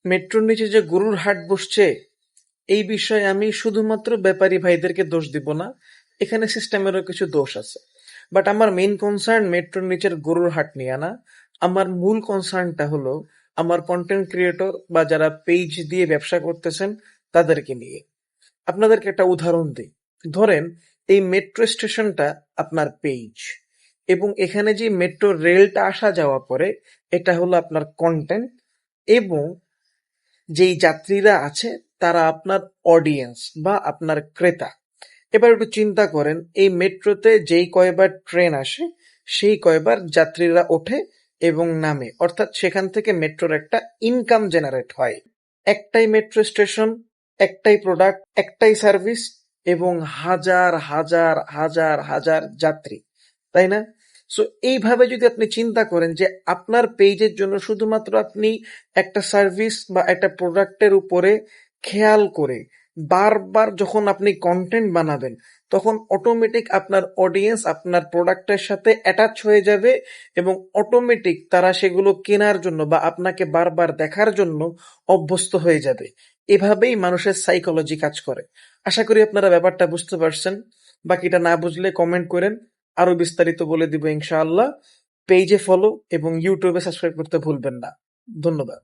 মেট্রোর নিচে যে গরুর হাট বসছে, এই বিষয়ে আমি শুধুমাত্র ব্যাপারী ভাইদেরকে দোষ দিব না, এখানে সিস্টেমেরও কিছু দোষ আছে। বাট আমার মেইন কনসার্ন মেট্রোর নিচের গরুর হাট নিয়ে না। আমার মূল কনসার্নটা হলো আমার কন্টেন্ট ক্রিয়েটর বা যারা পেজ দিয়ে ব্যবসা করতেছেন তাদেরকে নিয়ে। আপনাদেরকে একটা উদাহরণ দিই। ধরেন এই মেট্রো স্টেশনটা আপনার পেজ, এবং এখানে যে মেট্রো রেলটা আসা যাওয়া করে এটা হলো আপনার কন্টেন্ট, এবং যেই যাত্রীরা আছে তারা আপনার অডিয়েন্স বা আপনার ক্রেতা। এবার একটু চিন্তা করেন, এই মেট্রোতে যেই কয়বার ট্রেন আসে সেই কয়বার যাত্রীরা ওঠে এবং নামে, অর্থাৎ সেখান থেকে মেট্রোর একটা ইনকাম জেনারেট হয়। একটাই মেট্রো স্টেশন, একটাই প্রোডাক্ট, একটাই সার্ভিস, এবং হাজার হাজার হাজার হাজার যাত্রী, তাই না? সো এইভাবে যদি আপনি চিন্তা করেন যে আপনার পেজের জন্য শুধুমাত্র আপনি একটা সার্ভিস বা একটা প্রোডাক্টের উপরে খেয়াল করে বারবার যখন আপনি কন্টেন্ট বানাবেন, তখন অটোমেটিক আপনার অডিয়েন্স আপনার প্রোডাক্টের সাথে অ্যাটাচ হয়ে যাবে, এবং অটোমেটিক তারা সেগুলো কেনার জন্য বা আপনাকে বারবার দেখার জন্য অভ্যস্ত হয়ে যাবে। এভাবেই মানুষের সাইকোলজি কাজ করে। আশা করি আপনারা ব্যাপারটা বুঝতে পারছেন। বাকিটা না বুঝলে কমেন্ট করেন, আরো বিস্তারিত বলে দিব ইনশাআল্লাহ। পেজে ফলো এবং ইউটিউবে সাবস্ক্রাইব করতে ভুলবেন না। ধন্যবাদ।